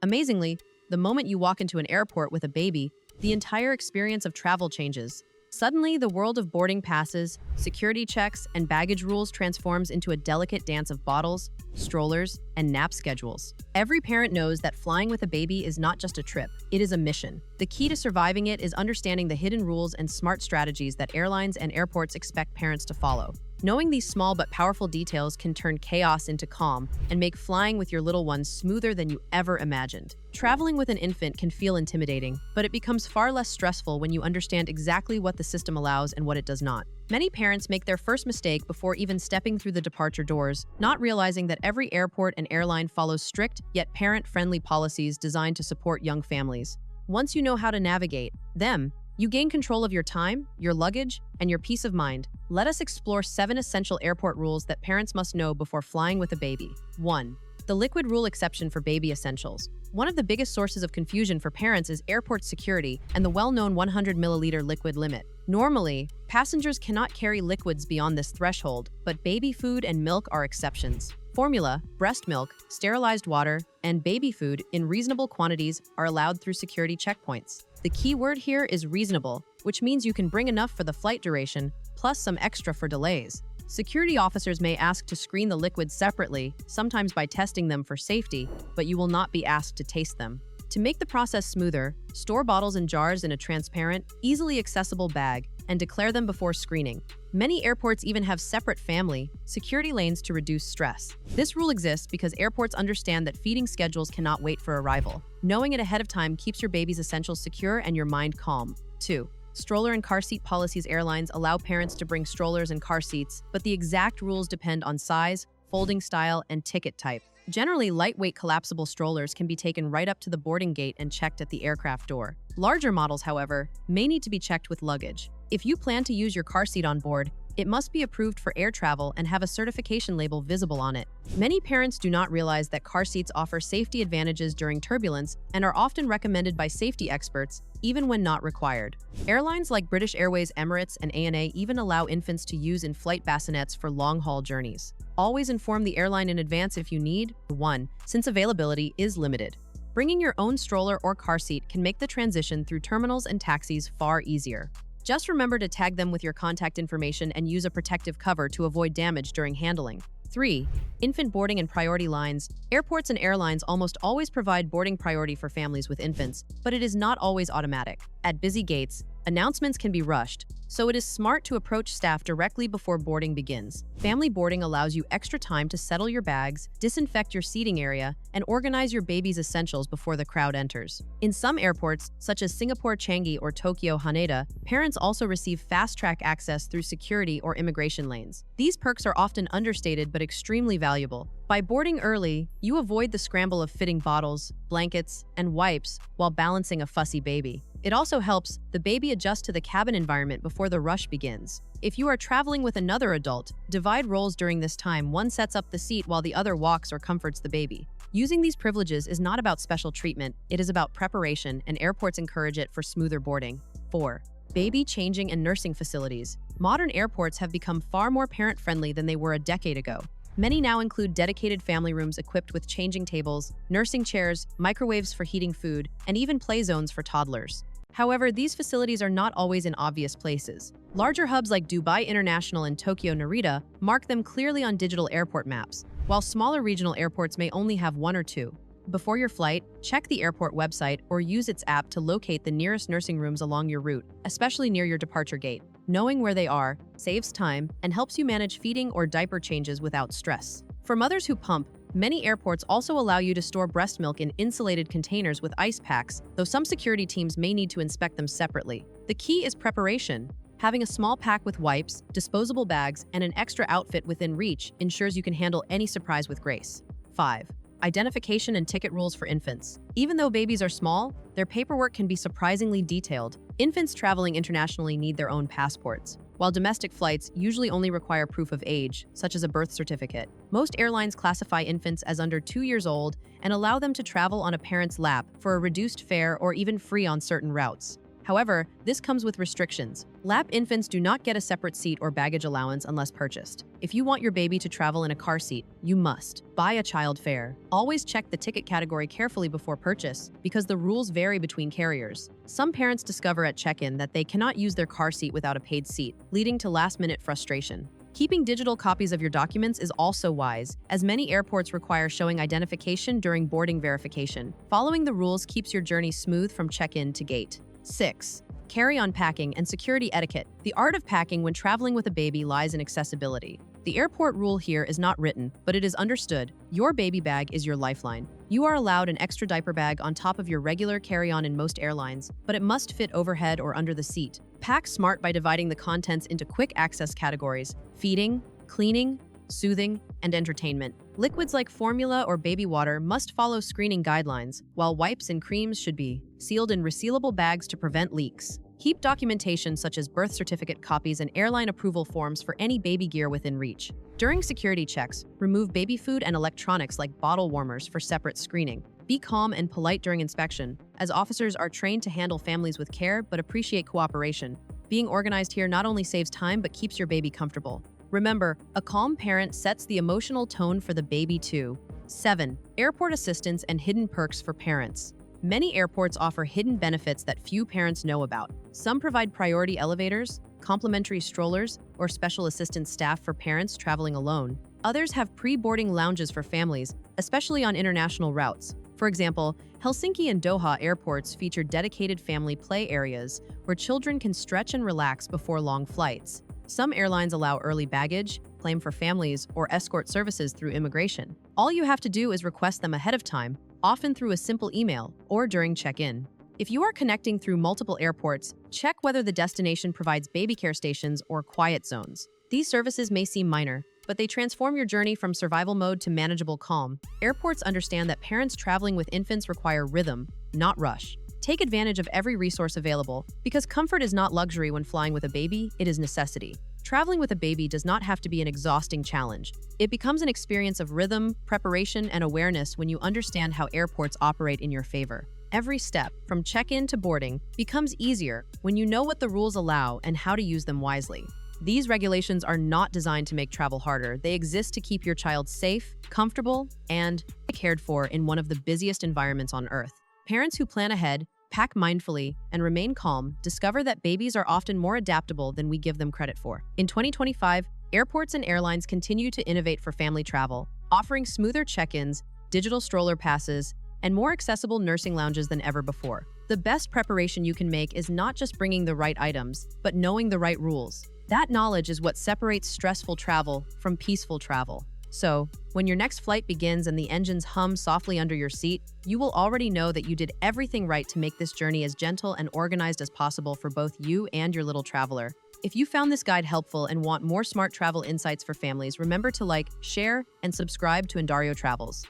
Amazingly, the moment you walk into an airport with a baby, the entire experience of travel changes. Suddenly, the world of boarding passes, security checks, and baggage rules transforms into a delicate dance of bottles, strollers, and nap schedules. Every parent knows that flying with a baby is not just a trip, it is a mission. The key to surviving it is understanding the hidden rules and smart strategies that airlines and airports expect parents to follow. Knowing these small but powerful details can turn chaos into calm and make flying with your little ones smoother than you ever imagined. Traveling with an infant can feel intimidating, but it becomes far less stressful when you understand exactly what the system allows and what it does not. Many parents make their first mistake before even stepping through the departure doors, not realizing that every airport and airline follows strict yet parent-friendly policies designed to support young families. Once you know how to navigate them, you gain control of your time, your luggage, and your peace of mind. Let us explore 7 essential airport rules that parents must know before flying with a baby. 1. The liquid rule exception for baby essentials. One of the biggest sources of confusion for parents is airport security and the well-known 100 milliliter liquid limit. Normally, passengers cannot carry liquids beyond this threshold, but baby food and milk are exceptions. Formula, breast milk, sterilized water, and baby food in reasonable quantities are allowed through security checkpoints. The key word here is reasonable, which means you can bring enough for the flight duration, plus some extra for delays. Security officers may ask to screen the liquids separately, sometimes by testing them for safety, but you will not be asked to taste them. To make the process smoother, store bottles and jars in a transparent, easily accessible bag and declare them before screening. Many airports even have separate family, security lanes to reduce stress. This rule exists because airports understand that feeding schedules cannot wait for arrival. Knowing it ahead of time keeps your baby's essentials secure and your mind calm. 2. Stroller and car seat policies. Airlines allow parents to bring strollers and car seats, but the exact rules depend on size, folding style, and ticket type. Generally, lightweight collapsible strollers can be taken right up to the boarding gate and checked at the aircraft door. Larger models, however, may need to be checked with luggage. If you plan to use your car seat on board, it must be approved for air travel and have a certification label visible on it. Many parents do not realize that car seats offer safety advantages during turbulence and are often recommended by safety experts, even when not required. Airlines like British Airways, Emirates, and ANA even allow infants to use in-flight bassinets for long-haul journeys. Always inform the airline in advance if you need one, since availability is limited. Bringing your own stroller or car seat can make the transition through terminals and taxis far easier. Just remember to tag them with your contact information and use a protective cover to avoid damage during handling. 3. Infant boarding and priority lines. Airports and airlines almost always provide boarding priority for families with infants, but it is not always automatic. At busy gates, announcements can be rushed, so it is smart to approach staff directly before boarding begins. Family boarding allows you extra time to settle your bags, disinfect your seating area, and organize your baby's essentials before the crowd enters. In some airports, such as Singapore Changi or Tokyo Haneda, parents also receive fast-track access through security or immigration lanes. These perks are often understated but extremely valuable. By boarding early, you avoid the scramble of fitting bottles, blankets, and wipes while balancing a fussy baby. It also helps the baby adjust to the cabin environment before the rush begins. If you are traveling with another adult, divide roles during this time. One sets up the seat while the other walks or comforts the baby. Using these privileges is not about special treatment, it is about preparation, and airports encourage it for smoother boarding. 4. Baby changing and nursing facilities. Modern airports have become far more parent-friendly than they were a decade ago. Many now include dedicated family rooms equipped with changing tables, nursing chairs, microwaves for heating food, and even play zones for toddlers. However, these facilities are not always in obvious places. Larger hubs like Dubai International and Tokyo Narita mark them clearly on digital airport maps, while smaller regional airports may only have 1 or 2. Before your flight, check the airport website or use its app to locate the nearest nursing rooms along your route, especially near your departure gate. Knowing where they are saves time and helps you manage feeding or diaper changes without stress. For mothers who pump, many airports also allow you to store breast milk in insulated containers with ice packs, though some security teams may need to inspect them separately. The key is preparation. Having a small pack with wipes, disposable bags, and an extra outfit within reach ensures you can handle any surprise with grace. 5. Identification and ticket rules for infants. Even though babies are small, their paperwork can be surprisingly detailed. Infants traveling internationally need their own passports, while domestic flights usually only require proof of age, such as a birth certificate. Most airlines classify infants as under 2 years old and allow them to travel on a parent's lap for a reduced fare or even free on certain routes. However, this comes with restrictions. Lap infants do not get a separate seat or baggage allowance unless purchased. If you want your baby to travel in a car seat, you must buy a child fare. Always check the ticket category carefully before purchase because the rules vary between carriers. Some parents discover at check-in that they cannot use their car seat without a paid seat, leading to last-minute frustration. Keeping digital copies of your documents is also wise, as many airports require showing identification during boarding verification. Following the rules keeps your journey smooth from check-in to gate. 6. Carry-on packing and security etiquette. The art of packing when traveling with a baby lies in accessibility. The airport rule here is not written, but it is understood. Your baby bag is your lifeline. You are allowed an extra diaper bag on top of your regular carry-on in most airlines, but it must fit overhead or under the seat. Pack smart by dividing the contents into quick access categories: feeding, cleaning, soothing, and entertainment. Liquids like formula or baby water must follow screening guidelines, while wipes and creams should be sealed in resealable bags to prevent leaks. Keep documentation such as birth certificate copies and airline approval forms for any baby gear within reach. During security checks, remove baby food and electronics like bottle warmers for separate screening. Be calm and polite during inspection, as officers are trained to handle families with care but appreciate cooperation. Being organized here not only saves time but keeps your baby comfortable. Remember, a calm parent sets the emotional tone for the baby too. 7. Airport assistance and hidden perks for parents. Many airports offer hidden benefits that few parents know about. Some provide priority elevators, complimentary strollers, or special assistance staff for parents traveling alone. Others have pre-boarding lounges for families, especially on international routes. For example, Helsinki and Doha airports feature dedicated family play areas where children can stretch and relax before long flights. Some airlines allow early baggage, claim for families, or escort services through immigration. All you have to do is request them ahead of time, often through a simple email or during check-in. If you are connecting through multiple airports, check whether the destination provides baby care stations or quiet zones. These services may seem minor, but they transform your journey from survival mode to manageable calm. Airports understand that parents traveling with infants require rhythm, not rush. Take advantage of every resource available, because comfort is not luxury when flying with a baby, it is necessity. Traveling with a baby does not have to be an exhausting challenge. It becomes an experience of rhythm, preparation, and awareness when you understand how airports operate in your favor. Every step, from check-in to boarding, becomes easier when you know what the rules allow and how to use them wisely. These regulations are not designed to make travel harder. They exist to keep your child safe, comfortable, and cared for in one of the busiest environments on Earth. Parents who plan ahead, pack mindfully, and remain calm discover that babies are often more adaptable than we give them credit for. In 2025, airports and airlines continue to innovate for family travel, offering smoother check-ins, digital stroller passes, and more accessible nursing lounges than ever before. The best preparation you can make is not just bringing the right items, but knowing the right rules. That knowledge is what separates stressful travel from peaceful travel. So, when your next flight begins and the engines hum softly under your seat, you will already know that you did everything right to make this journey as gentle and organized as possible for both you and your little traveler. If you found this guide helpful and want more smart travel insights for families, remember to like, share, and subscribe to Indario Travels.